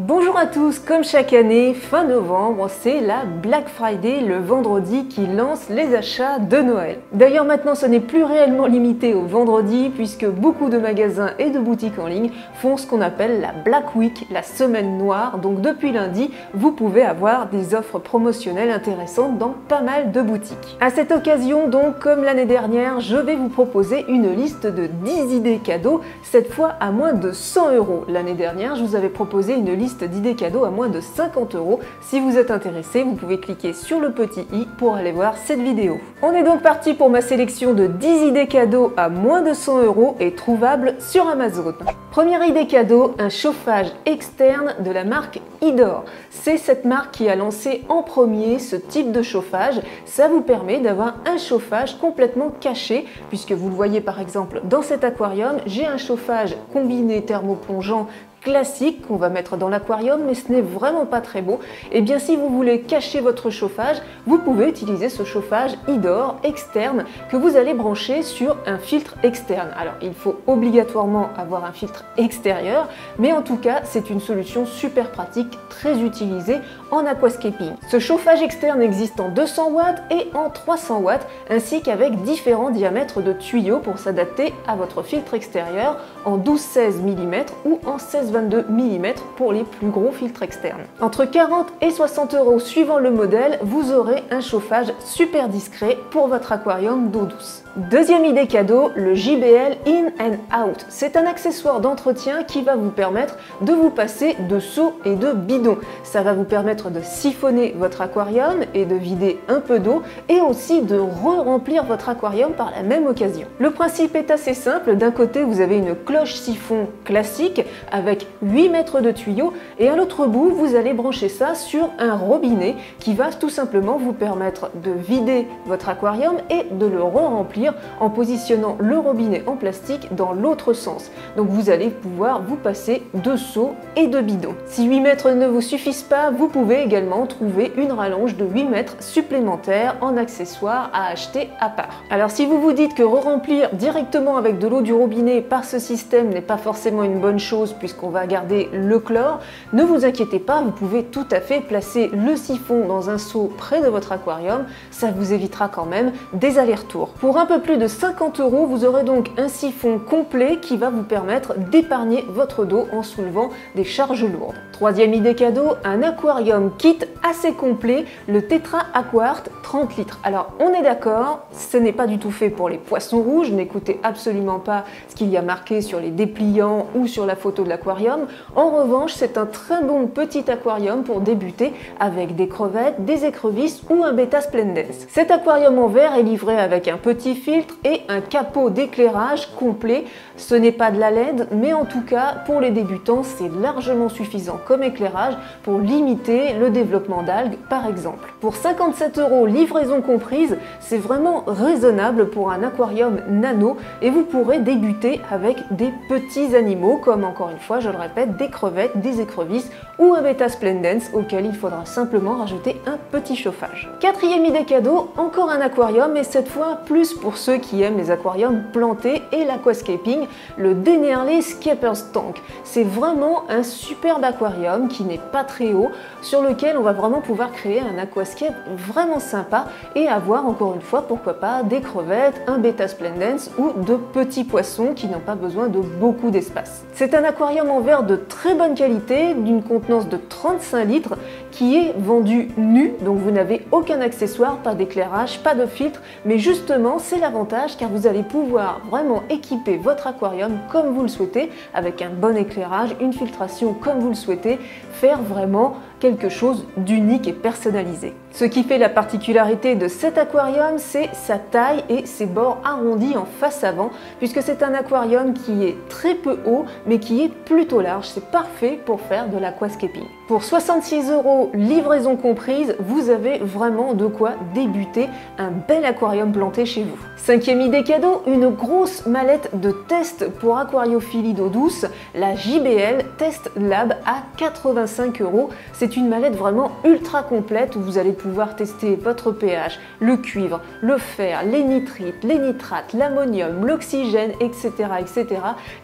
Bonjour à tous, comme chaque année, fin novembre, c'est la Black Friday, le vendredi qui lance les achats de Noël. D'ailleurs maintenant ce n'est plus réellement limité au vendredi puisque beaucoup de magasins et de boutiques en ligne font ce qu'on appelle la Black Week, la semaine noire. Donc depuis lundi, vous pouvez avoir des offres promotionnelles intéressantes dans pas mal de boutiques. À cette occasion donc, comme l'année dernière, je vais vous proposer une liste de 10 idées cadeaux, cette fois à moins de 100 €. L'année dernière, je vous avais proposé une liste d'idées cadeaux à moins de 50 €. Si vous êtes intéressé, vous pouvez cliquer sur le petit i pour aller voir cette vidéo. On est donc parti pour ma sélection de 10 idées cadeaux à moins de 100 € et trouvables sur Amazon. Première idée cadeau, un chauffage externe de la marque Idor. C'est cette marque qui a lancé en premier ce type de chauffage. Ça vous permet d'avoir un chauffage complètement caché, puisque vous le voyez par exemple dans cet aquarium, j'ai un chauffage combiné thermoplongeant classique qu'on va mettre dans l'aquarium, mais ce n'est vraiment pas très beau. Et bien si vous voulez cacher votre chauffage, vous pouvez utiliser ce chauffage Idor externe que vous allez brancher sur un filtre externe. Alors il faut obligatoirement avoir un filtre extérieur, mais en tout cas c'est une solution super pratique, très utilisée en aquascaping. Ce chauffage externe existe en 200 watts et en 300 watts, ainsi qu'avec différents diamètres de tuyaux pour s'adapter à votre filtre extérieur en 12-16 mm ou en 16-22 mm pour les plus gros filtres externes. Entre 40 et 60 € suivant le modèle, vous aurez un chauffage super discret pour votre aquarium d'eau douce. Deuxième idée cadeau, le JBL In and Out. C'est un accessoire d'entretien qui va vous permettre de vous passer de seaux et de bidons. Ça va vous permettre de siphonner votre aquarium et de vider un peu d'eau et aussi de re-remplir votre aquarium par la même occasion. Le principe est assez simple. D'un côté, vous avez une cloche siphon classique avec 8 mètres de tuyau et à l'autre bout, vous allez brancher ça sur un robinet qui va tout simplement vous permettre de vider votre aquarium et de le re-remplir en positionnant le robinet en plastique dans l'autre sens. Donc vous allez pouvoir vous passer de seaux et de bidons. Si 8 mètres ne vous suffisent pas, vous pouvez également trouver une rallonge de 8 mètres supplémentaires en accessoires à acheter à part. Alors si vous vous dites que re-remplir directement avec de l'eau du robinet par ce système n'est pas forcément une bonne chose puisqu'on va garder le chlore, ne vous inquiétez pas, vous pouvez tout à fait placer le siphon dans un seau près de votre aquarium, ça vous évitera quand même des allers-retours. Pour un peu plus de 50 €, vous aurez donc un siphon complet qui va vous permettre d'épargner votre dos en soulevant des charges lourdes. Troisième idée cadeau, un aquarium kit assez complet, le Tetra Aquart 30 litres. Alors on est d'accord, ce n'est pas du tout fait pour les poissons rouges, n'écoutez absolument pas ce qu'il y a marqué sur les dépliants ou sur la photo de l'aquarium. En revanche, c'est un très bon petit aquarium pour débuter avec des crevettes, des écrevisses ou un bêta splendens. Cet aquarium en verre est livré avec un petit filtre et un capot d'éclairage complet. Ce n'est pas de la LED, mais en tout cas pour les débutants c'est largement suffisant comme éclairage pour limiter le développement d'algues par exemple. Pour 57 €, livraison comprise, c'est vraiment raisonnable pour un aquarium nano et vous pourrez débuter avec des petits animaux comme encore une fois je le répète des crevettes, des écrevisses ou un bêta splendens auquel il faudra simplement rajouter un petit chauffage. Quatrième idée cadeau, encore un aquarium mais cette fois plus pour ceux qui aiment les aquariums plantés et l'aquascaping, le Dennerle Skipper's Tank. C'est vraiment un superbe aquarium qui n'est pas très haut, sur lequel on va vraiment pouvoir créer un aquascape vraiment sympa et avoir encore une fois, pourquoi pas, des crevettes, un bêta splendens ou de petits poissons qui n'ont pas besoin de beaucoup d'espace. C'est un aquarium en verre de très bonne qualité, d'une contenance de 35 litres, qui est vendu nu, donc vous n'avez aucun accessoire, pas d'éclairage, pas de filtre, mais justement c'est l'avantage car vous allez pouvoir vraiment équiper votre aquarium comme vous le souhaitez, avec un bon éclairage, une filtration comme vous le souhaitez, faire vraiment quelque chose d'unique et personnalisé. Ce qui fait la particularité de cet aquarium, c'est sa taille et ses bords arrondis en face avant, puisque c'est un aquarium qui est très peu haut, mais qui est plutôt large. C'est parfait pour faire de l'aquascaping. Pour 66 €, livraison comprise, vous avez vraiment de quoi débuter un bel aquarium planté chez vous. Cinquième idée cadeau, une grosse mallette de test pour aquariophilie d'eau douce, la JBL Test Lab à 85 €. C'est C'est une mallette vraiment ultra complète où vous allez pouvoir tester votre pH, le cuivre, le fer, les nitrites, les nitrates, l'ammonium, l'oxygène, etc., etc.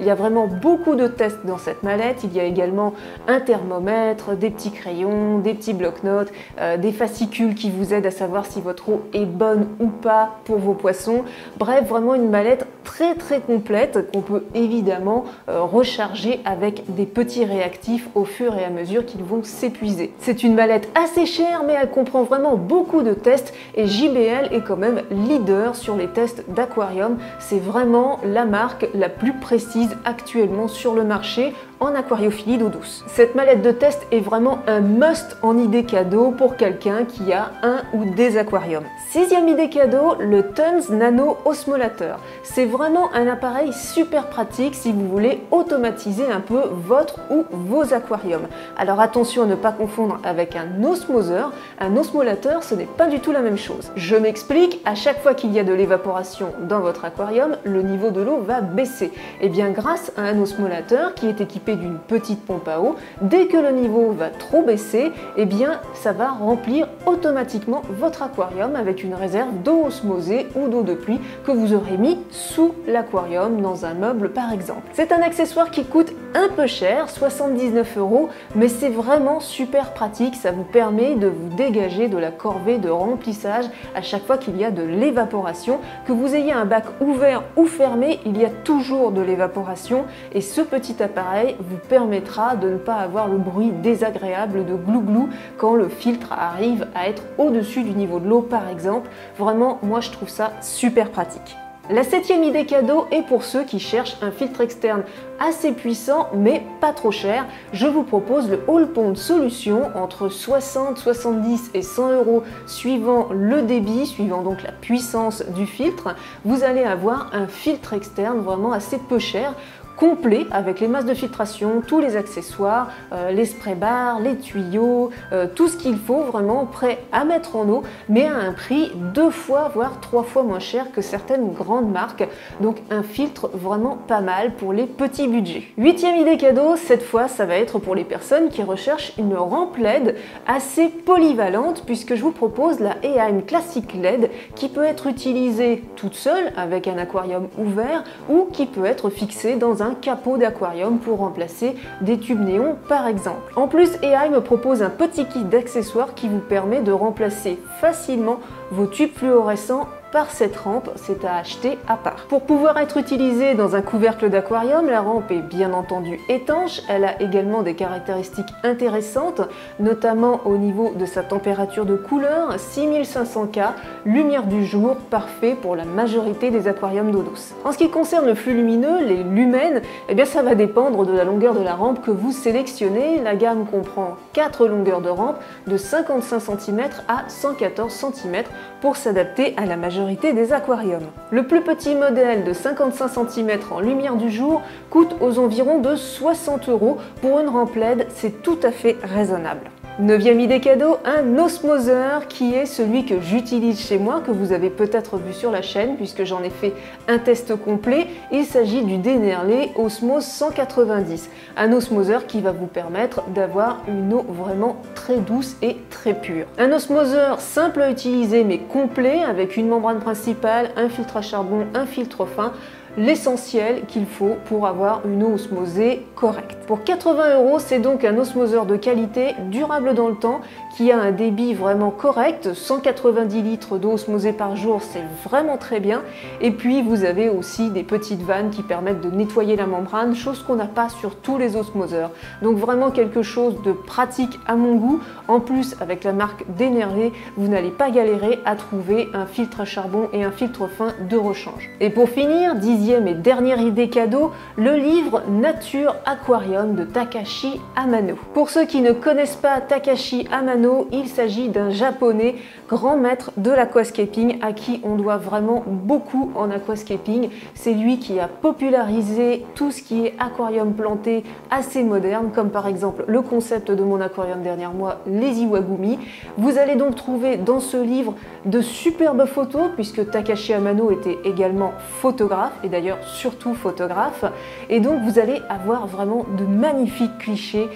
Il y a vraiment beaucoup de tests dans cette mallette. Il y a également un thermomètre, des petits crayons, des petits blocs-notes, des fascicules qui vous aident à savoir si votre eau est bonne ou pas pour vos poissons. Bref, vraiment une mallette très complète qu'on peut évidemment recharger avec des petits réactifs au fur et à mesure qu'ils vont s'épuiser. C'est une mallette assez chère, mais elle comprend vraiment beaucoup de tests et JBL est quand même leader sur les tests d'aquarium. C'est vraiment la marque la plus précise actuellement sur le marché en aquariophilie d'eau douce. Cette mallette de test est vraiment un must en idée cadeau pour quelqu'un qui a un ou des aquariums. Sixième idée cadeau, le Tons Nano Osmolateur. C'est vraiment un appareil super pratique si vous voulez automatiser un peu votre ou vos aquariums. Alors attention à ne pas confondre avec un osmoseur. Un osmolateur, ce n'est pas du tout la même chose. Je m'explique, à chaque fois qu'il y a de l'évaporation dans votre aquarium, le niveau de l'eau va baisser. Et bien grâce à un osmolateur qui est équipé d'une petite pompe à eau, dès que le niveau va trop baisser, eh bien ça va remplir automatiquement votre aquarium avec une réserve d'eau osmosée ou d'eau de pluie que vous aurez mis sous l'aquarium dans un meuble par exemple. C'est un accessoire qui coûte un peu cher, 79 €, mais c'est vraiment super pratique, ça vous permet de vous dégager de la corvée de remplissage à chaque fois qu'il y a de l'évaporation. Que vous ayez un bac ouvert ou fermé, il y a toujours de l'évaporation et ce petit appareil vous permettra de ne pas avoir le bruit désagréable de glouglou quand le filtre arrive à être au-dessus du niveau de l'eau par exemple. Vraiment, moi je trouve ça super pratique. La septième idée cadeau est pour ceux qui cherchent un filtre externe assez puissant mais pas trop cher. Je vous propose le All Pond Solution entre 60, 70 et 100 € suivant le débit, suivant donc la puissance du filtre. Vous allez avoir un filtre externe vraiment assez peu cher, complet avec les masses de filtration, tous les accessoires, les spray bars, les tuyaux, tout ce qu'il faut vraiment prêt à mettre en eau, mais à un prix 2 fois voire 3 fois moins cher que certaines grandes marques. Donc un filtre vraiment pas mal pour les petits budgets. Huitième idée cadeau, cette fois ça va être pour les personnes qui recherchent une rampe LED assez polyvalente puisque je vous propose la Eheim Classic LED qui peut être utilisée toute seule avec un aquarium ouvert ou qui peut être fixée dans un capot d'aquarium pour remplacer des tubes néons par exemple. En plus, Eheim propose un petit kit d'accessoires qui vous permet de remplacer facilement vos tubes fluorescents par cette rampe, c'est à acheter à part. Pour pouvoir être utilisée dans un couvercle d'aquarium, la rampe est bien entendu étanche, elle a également des caractéristiques intéressantes, notamment au niveau de sa température de couleur, 6500 K, lumière du jour, parfait pour la majorité des aquariums d'eau douce. En ce qui concerne le flux lumineux, les lumens, eh bien ça va dépendre de la longueur de la rampe que vous sélectionnez. La gamme comprend 4 longueurs de rampe de 55 cm à 114 cm pour s'adapter à la majorité des aquariums. Le plus petit modèle de 55 cm en lumière du jour coûte aux environs de 60 €. Pour une rampe LED, c'est tout à fait raisonnable. Neuvième idée cadeau, un osmoseur qui est celui que j'utilise chez moi, que vous avez peut-être vu sur la chaîne puisque j'en ai fait un test complet. Il s'agit du Dennerle Osmose 190, un osmoseur qui va vous permettre d'avoir une eau vraiment très douce et très pure. Un osmoseur simple à utiliser mais complet avec une membrane principale, un filtre à charbon, un filtre fin, l'essentiel qu'il faut pour avoir une eau osmosée correcte. Pour 80 €, c'est donc un osmoseur de qualité, durable dans le temps, qui a un débit vraiment correct, 190 litres d'eau osmosée par jour, c'est vraiment très bien. Et puis vous avez aussi des petites vannes qui permettent de nettoyer la membrane, chose qu'on n'a pas sur tous les osmoseurs. Donc vraiment quelque chose de pratique à mon goût. En plus, avec la marque Dennerle, vous n'allez pas galérer à trouver un filtre à charbon et un filtre fin de rechange. Et pour finir, dixième et dernière idée cadeau, le livre Nature Aquarium de Takashi Amano. Pour ceux qui ne connaissent pas Takashi Amano, il s'agit d'un japonais grand maître de l'aquascaping à qui on doit vraiment beaucoup en aquascaping. C'est lui qui a popularisé tout ce qui est aquarium planté assez moderne, comme par exemple le concept de mon aquarium derrière moi, les Iwagumi. Vous allez donc trouver dans ce livre de superbes photos puisque Takashi Amano était également photographe et d'ailleurs surtout photographe. Et donc vous allez avoir vraiment de magnifiques clichés,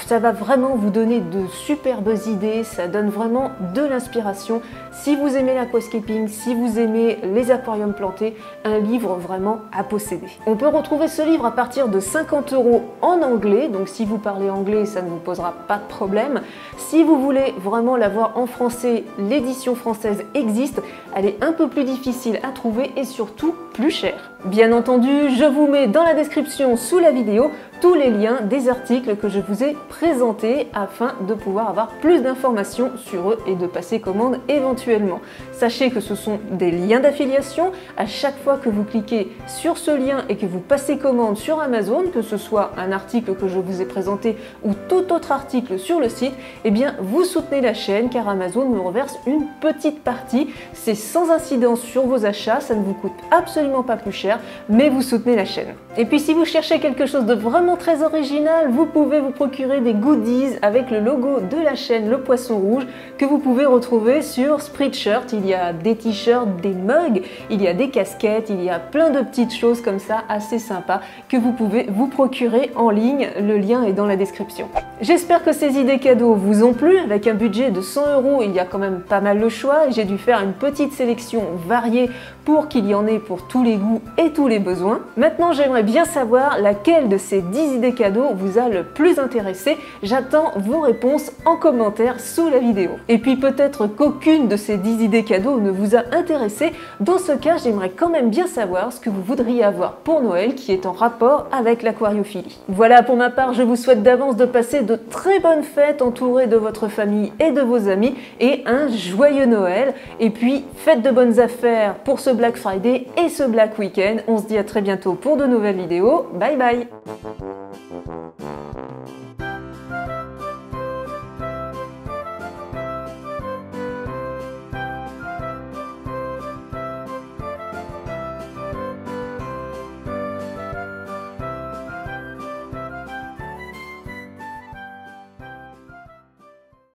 ça va vraiment vous donner de superbes idées, ça donne vraiment de l'inspiration. Si vous aimez l'aquascaping, si vous aimez les aquariums plantés, un livre vraiment à posséder. On peut retrouver ce livre à partir de 50 € en anglais, donc si vous parlez anglais, ça ne vous posera pas de problème. Si vous voulez vraiment l'avoir en français, l'édition française existe, elle est un peu plus difficile à trouver et surtout plus chère. Bien entendu, je vous mets dans la description sous la vidéo tous les liens des articles que je vous ai présentés afin de pouvoir avoir plus d'informations sur eux et de passer commande éventuellement. Sachez que ce sont des liens d'affiliation. À chaque fois que vous cliquez sur ce lien et que vous passez commande sur Amazon, que ce soit un article que je vous ai présenté ou tout autre article sur le site, eh bien vous soutenez la chaîne car Amazon me reverse une petite partie. C'est sans incidence sur vos achats, ça ne vous coûte absolument pas plus cher, mais vous soutenez la chaîne. Et puis si vous cherchez quelque chose de vraiment très original, vous pouvez vous procurer des goodies avec le logo de la chaîne Le Poisson Rouge que vous pouvez retrouver sur Spreadshirt. Il y a des t-shirts, des mugs, il y a des casquettes, il y a plein de petites choses comme ça assez sympas que vous pouvez vous procurer en ligne. Le lien est dans la description. J'espère que ces idées cadeaux vous ont plu. Avec un budget de 100 €, il y a quand même pas mal de choix. J'ai dû faire une petite sélection variée pour qu'il y en ait pour tous les goûts et tous les besoins. Maintenant, j'aimerais bien savoir laquelle de ces 10 idées cadeaux vous a le plus intéressé. J'attends vos réponses en commentaire sous la vidéo. Et puis peut-être qu'aucune de ces 10 idées cadeaux ne vous a intéressé. Dans ce cas, j'aimerais quand même bien savoir ce que vous voudriez avoir pour Noël qui est en rapport avec l'aquariophilie. Voilà, pour ma part, je vous souhaite d'avance de passer de très bonnes fêtes entourées de votre famille et de vos amis et un joyeux Noël. Et puis, faites de bonnes affaires pour ce Black Friday et ce Black Weekend. On se dit à très bientôt pour de nouvelles vidéos. Bye bye!